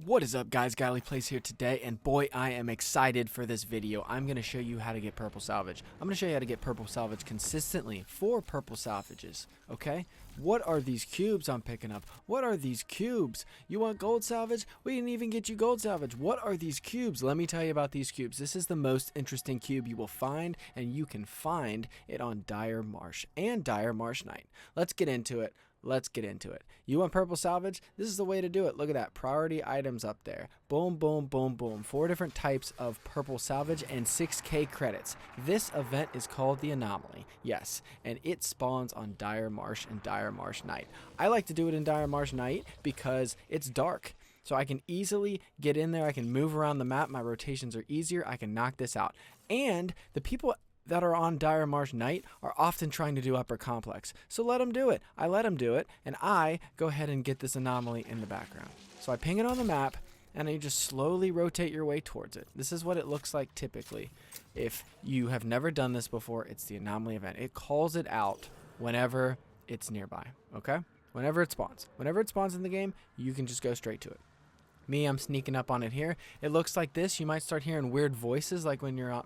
What is up, guys? GuylyPlays here today, and boy, I am excited for this video. I'm going to show you how to get purple salvage. I'm going to show you how to get purple salvage consistently for purple salvages, okay? What are these cubes I'm picking up? What are these cubes? You want gold salvage? We didn't even get you gold salvage. What are these cubes? Let me tell you about these cubes. This is the most interesting cube you will find, and you can find it on Dire Marsh and Dire Marsh Night. Let's get into it. Let's get into it. You want purple salvage? This is the way to do it. Look at that. Priority items up there. Boom, boom, boom, boom. 4 different types of purple salvage and 6K credits. This event is called the Anomaly. Yes, and it spawns on Dire Marsh and Dire Marsh Night. I like to do it in Dire Marsh Night because it's dark. So I can easily get in there. I can move around the map. My rotations are easier. I can knock this out. And the people that are on Dire Marsh Night are often trying to do upper complex. So let them do it. I let them do it, and I go ahead and get this anomaly in the background. So I ping it on the map, and you just slowly rotate your way towards it. This is what it looks like typically. If you have never done this before, it's the anomaly event. It calls it out whenever it's nearby, okay? Whenever it spawns. Whenever it spawns in the game, you can just go straight to it. Me, I'm sneaking up on it here. It looks like this. You might start hearing weird voices like when you're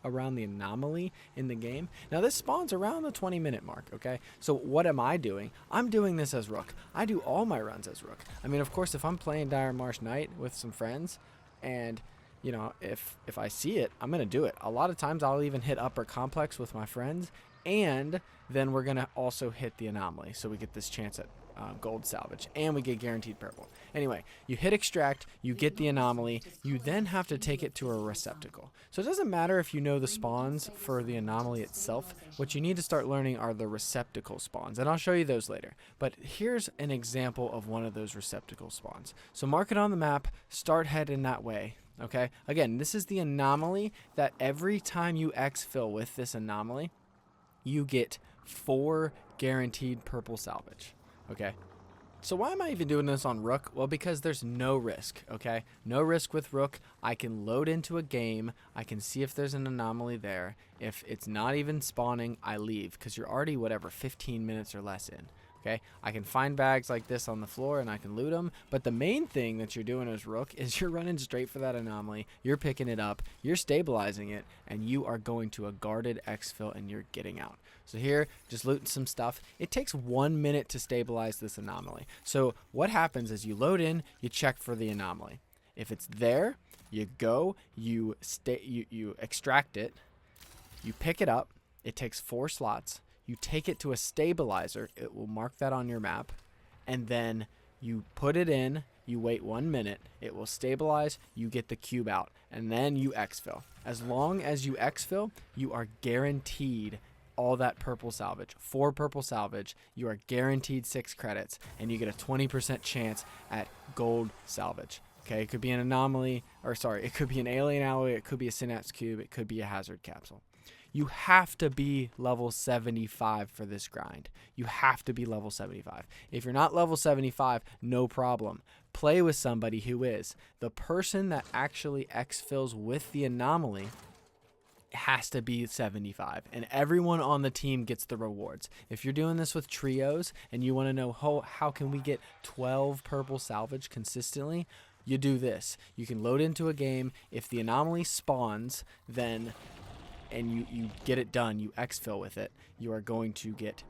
around the anomaly in the game. Now this spawns around the 20-minute mark, okay? So what am I doing? I'm doing this as Rook. I do all my runs as Rook. I mean, of course, if I'm playing Dire Marsh Night with some friends and, you know, if I see it, I'm going to do it. A lot of times I'll even hit upper complex with my friends, and then we're going to also hit the anomaly. So we get this chance at gold salvage, and we get guaranteed purple. Anyway, you hit extract, you get the anomaly, you then have to take it to a receptacle. So it doesn't matter if you know the spawns for the anomaly itself. What you need to start learning are the receptacle spawns, and I'll show you those later. But here's an example of one of those receptacle spawns. So mark it on the map, start heading that way. Okay, again, this is the anomaly that every time you exfil with this anomaly, you get 4 guaranteed purple salvage. Okay, so why am I even doing this on Rook? Well, because there's no risk, okay? No risk with Rook. I can load into a game. I can see if there's an anomaly there. If it's not even spawning, I leave because you're already, whatever, 15 minutes or less in. Okay, I can find bags like this on the floor and I can loot them. But the main thing that you're doing as Rook is you're running straight for that anomaly. You're picking it up, you're stabilizing it, and you are going to a guarded exfil and you're getting out. So here, just looting some stuff. It takes 1 minute to stabilize this anomaly. So what happens is you load in, you check for the anomaly. If it's there, you go, you extract it, you pick it up. It takes 4 slots. You take it to a stabilizer, it will mark that on your map, and then you put it in, you wait 1 minute, it will stabilize, you get the cube out, and then you exfil. As long as you exfil, you are guaranteed all that purple salvage. 4 purple salvage, you are guaranteed 6 credits, and you get a 20% chance at gold salvage. Okay, it could be an anomaly, or sorry, it could be an alien alloy, it could be a synapse cube, it could be a hazard capsule. You have to be level 75 for this grind. You have to be level 75. If you're not level 75, no problem. Play with somebody who is. The person that actually exfils with the anomaly has to be 75, and everyone on the team gets the rewards. If you're doing this with trios and you want to know how can we get 12 purple salvage consistently, you do this. You can load into a game. If the anomaly spawns, then and you get it done, you exfil with it, you are going to get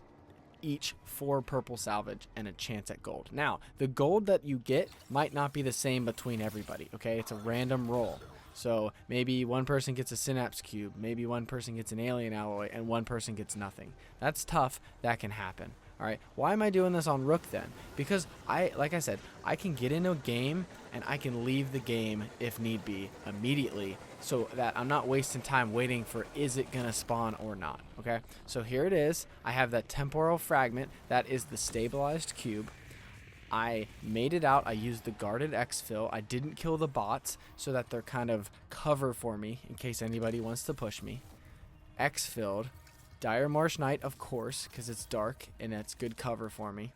each 4 purple salvage and a chance at gold. Now, the gold that you get might not be the same between everybody, okay? It's a random roll. So maybe one person gets a synapse cube, maybe one person gets an alien alloy, and one person gets nothing. That's tough. That can happen. All right, why am I doing this on Rook then? Because like I said, I can get into a game and I can leave the game if need be immediately, so that I'm not wasting time waiting for is it gonna spawn or not. Okay, so here it is. I have that temporal fragment. That is the stabilized cube. I made it out. I used the guarded exfil. I didn't kill the bots so that they're kind of cover for me in case anybody wants to push me. Exfilled. Dire Marsh Night, of course, because it's dark and that's good cover for me.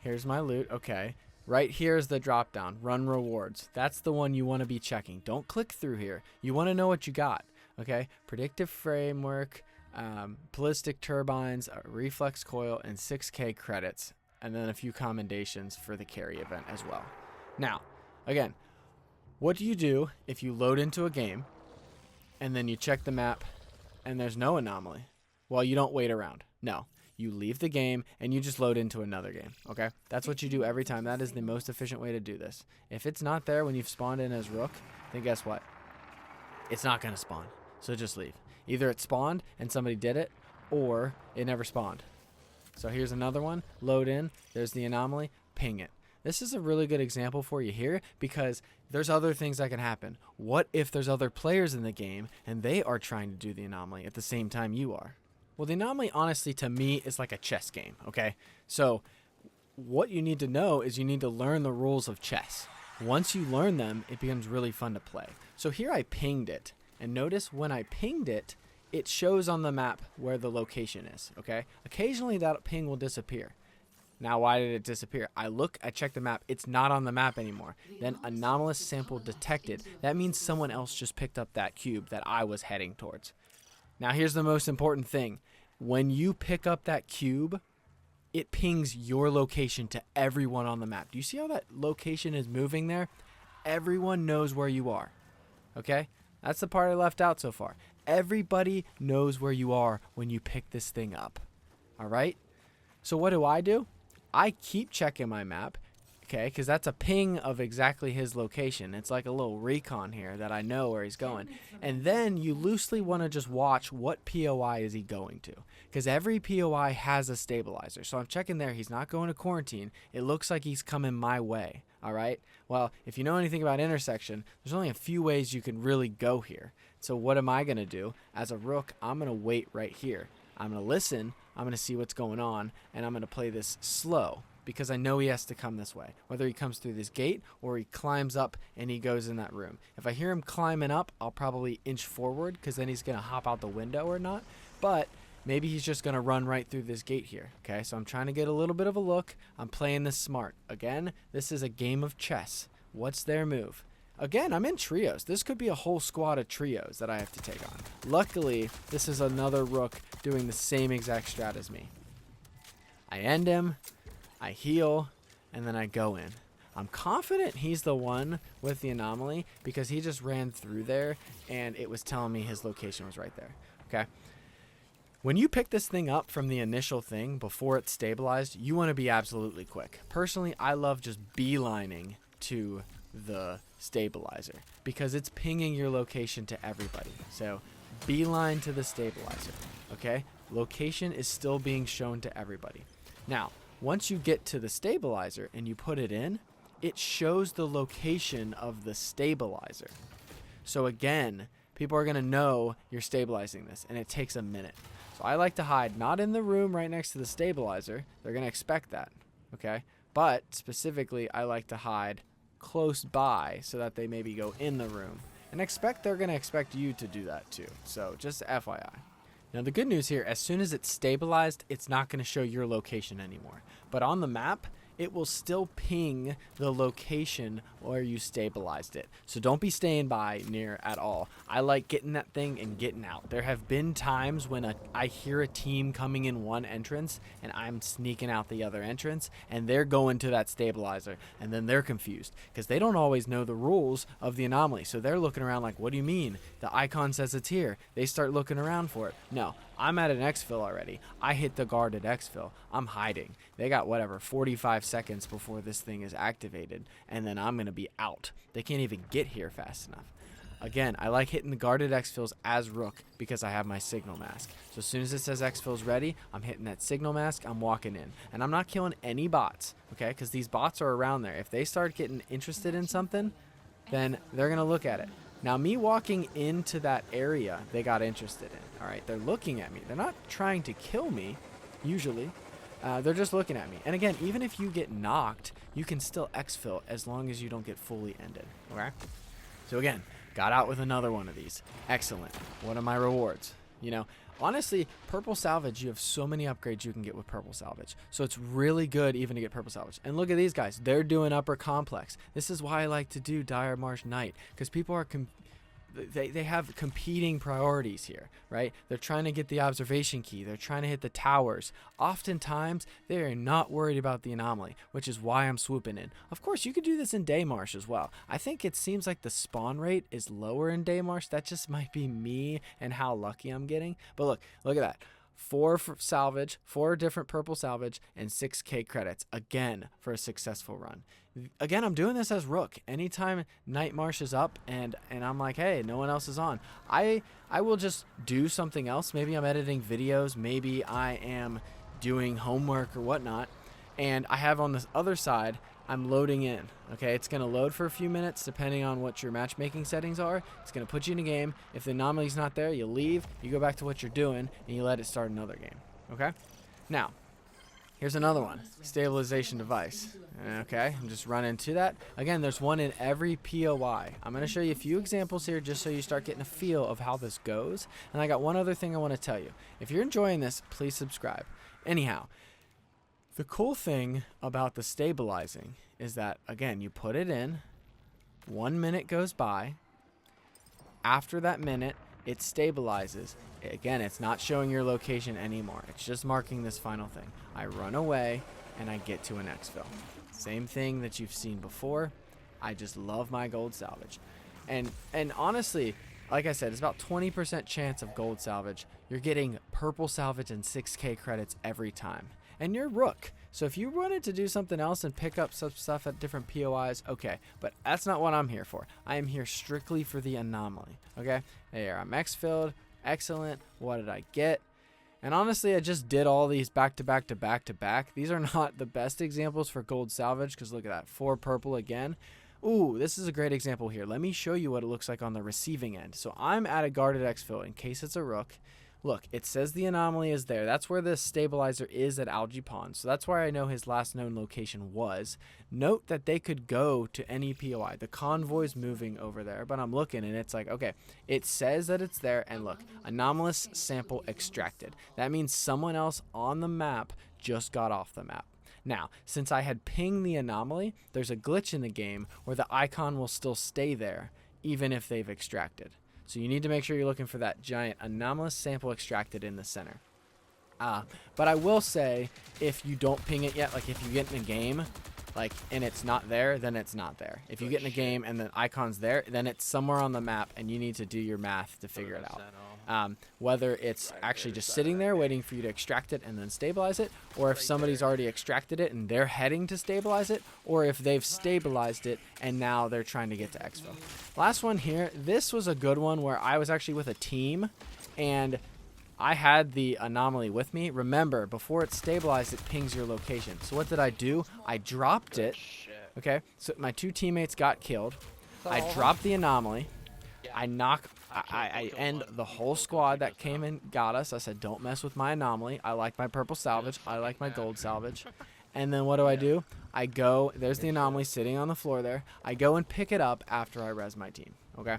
Here's my loot. Okay. Right here is the drop down. Run rewards. That's the one you want to be checking. Don't click through here. You want to know what you got. Okay. Predictive framework, ballistic turbines, reflex coil, and 6K credits. And then a few commendations for the carry event as well. Now, again, what do you do if you load into a game and then you check the map and there's no anomaly? Well, you don't wait around. No. You leave the game and you just load into another game, okay? That's what you do every time. That is the most efficient way to do this. If it's not there when you've spawned in as Rook, then guess what? It's not going to spawn. So just leave. Either it spawned and somebody did it, or it never spawned. So here's another one. Load in. There's the anomaly. Ping it. This is a really good example for you here because there's other things that can happen. What if there's other players in the game and they are trying to do the anomaly at the same time you are? Well, the anomaly, honestly, to me, is like a chess game, okay? So what you need to know is you need to learn the rules of chess. Once you learn them, it becomes really fun to play. So here I pinged it, and notice when I pinged it, it shows on the map where the location is, okay? Occasionally that ping will disappear. Now, why did it disappear? I check the map. It's not on the map anymore. Then anomalous sample detected. That means someone else just picked up that cube that I was heading towards. Now, here's the most important thing. When you pick up that cube, it pings your location to everyone on the map. Do you see how that location is moving there? Everyone knows where you are, okay? That's the part I left out so far. Everybody knows where you are when you pick this thing up, all right? So what do? I keep checking my map, okay, because that's a ping of exactly his location. It's like a little recon here that I know where he's going. And then you loosely want to just watch what POI is he going to, because every POI has a stabilizer. So I'm checking there. He's not going to quarantine. It looks like he's coming my way, all right? Well, if you know anything about intersection, there's only a few ways you can really go here. So what am I going to do? As a Rook, I'm going to wait right here. I'm going to listen. I'm going to see what's going on, and I'm going to play this slow because I know he has to come this way, whether he comes through this gate or he climbs up and he goes in that room. If I hear him climbing up, I'll probably inch forward because then he's going to hop out the window or not, but maybe he's just going to run right through this gate here, okay? So I'm trying to get a little bit of a look. I'm playing this smart. Again, this is a game of chess. What's their move? Again, I'm in trios. This could be a whole squad of trios that I have to take on. Luckily, this is another Rook doing the same exact strat as me. I end him, I heal, and then I go in. I'm confident he's the one with the anomaly because he just ran through there and it was telling me his location was right there. Okay. When you pick this thing up from the initial thing before it's stabilized, you want to be absolutely quick. Personally, I love just beelining to the stabilizer because it's pinging your location to everybody. So beeline to the stabilizer, okay? Location is still being shown to everybody. Now, once you get to the stabilizer and you put it in, it shows the location of the stabilizer. So again, people are going to know you're stabilizing this, and it takes a minute. So I like to hide not in the room right next to the stabilizer. They're going to expect that, okay? But specifically, I like to hide close by so that they maybe go in the room and they're going to expect you to do that too. So just FYI. Now the good news here, as soon as it's stabilized, it's not going to show your location anymore. But on the map, it will still ping the location where you stabilized it. So don't be staying by near at all. I like getting that thing and getting out. There have been times when I hear a team coming in one entrance and I'm sneaking out the other entrance and they're going to that stabilizer and then they're confused because they don't always know the rules of the anomaly. So they're looking around like, what do you mean? The icon says it's here. They start looking around for it. No, I'm at an exfil already. I hit the guarded exfil. I'm hiding. They got whatever 45 seconds before this thing is activated, and then I'm going to be out. They can't even get here fast enough. Again, I like hitting the guarded exfils as Rook because I have my signal mask. So as soon as it says exfil's ready, I'm hitting that signal mask, I'm walking in. And I'm not killing any bots, okay? Because these bots are around there. If they start getting interested in something, then they're going to look at it. Now, me walking into that area they got interested in, all right? They're looking at me. They're not trying to kill me, usually. They're just looking at me. And again, even if you get knocked, you can still exfil as long as you don't get fully ended, okay? So again, got out with another one of these. Excellent. What are my rewards? You know, honestly, Purple Salvage, you have so many upgrades you can get with Purple Salvage. So it's really good even to get Purple Salvage. And look at these guys. They're doing Upper Complex. This is why I like to do Dire Marsh Knight, because people are they have competing priorities here, right? They're trying to get the observation key. They're trying to hit the towers. Oftentimes, they are not worried about the anomaly, which is why I'm swooping in. Of course, you could do this in day marsh as well. I think it seems like the spawn rate is lower in day marsh. That just might be me and how lucky I'm getting. But look at that. 4 for salvage, 4 different purple salvage, and 6k credits again for a successful run. Again, I'm doing this as Rook. Anytime night marsh is up and I'm like, hey, no one else is on, I will just do something else. Maybe I'm editing videos, maybe I am doing homework or whatnot, and I have on this other side, I'm loading in. Okay, it's gonna load for a few minutes depending on what your matchmaking settings are. It's gonna put you in a game. If the anomaly's not there, you leave, you go back to what you're doing, and you let it start another game. Okay, now here's another one, stabilization device. Okay, I'm just running to that. Again, there's one in every POI. I'm gonna show you a few examples here just so you start getting a feel of how this goes. And I got one other thing I want to tell you. If you're enjoying this, please subscribe. Anyhow, the cool thing about the stabilizing is that, again, you put it in, 1 minute goes by. After that minute, it stabilizes. Again, it's not showing your location anymore. It's just marking this final thing. I run away and I get to an exfil. Same thing that you've seen before. I just love my gold salvage. And honestly, like I said, it's about 20% chance of gold salvage. You're getting purple salvage and 6k credits every time. And you're Rook. So if you wanted to do something else and pick up some stuff at different POIs, okay. But that's not what I'm here for. I am here strictly for the anomaly. Okay? There, I'm X-filled. Excellent. What did I get? And honestly, I just did all these back to back to back to back. These are not the best examples for gold salvage because look at that. 4 purple again. Ooh, this is a great example here. Let me show you what it looks like on the receiving end. So I'm at a guarded exfil in case it's a Rook. Look, it says the anomaly is there. That's where the stabilizer is at Algae Pond. So that's where I know his last known location was. Note that they could go to any POI. The convoy's moving over there, but I'm looking and it's like, okay, it says that it's there. And look, anomalous sample extracted. That means someone else on the map just got off the map. Now, since I had pinged the anomaly, there's a glitch in the game where the icon will still stay there, even if they've extracted. So you need to make sure you're looking for that giant anomalous sample extracted in the center. But I will say, if you don't ping it yet, like if you get in a game, and it's not there, then it's not there. If you get in a game and the icon's there, then it's somewhere on the map, and you need to do your math to figure it out. Whether it's actually just sitting there waiting for you to extract it and then stabilize it, or if somebody's already extracted it and they're heading to stabilize it, or if they've stabilized it and now they're trying to get to exfil. Last one here, this was a good one where I was actually with a team and I had the anomaly with me. Remember, before it's stabilized, it pings your location. So what did I do? I dropped it. Okay, so my 2 teammates got killed. I dropped the anomaly. I end the whole squad that came and got us. I said, don't mess with my anomaly. I like my purple salvage. I like my gold salvage. And then what do? I go, there's the anomaly sitting on the floor there. I go and pick it up after I res my team. Okay?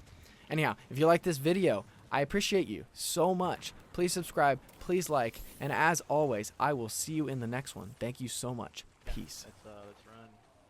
Anyhow, if you like this video, I appreciate you so much. Please subscribe, please like, and as always, I will see you in the next one. Thank you so much. Peace.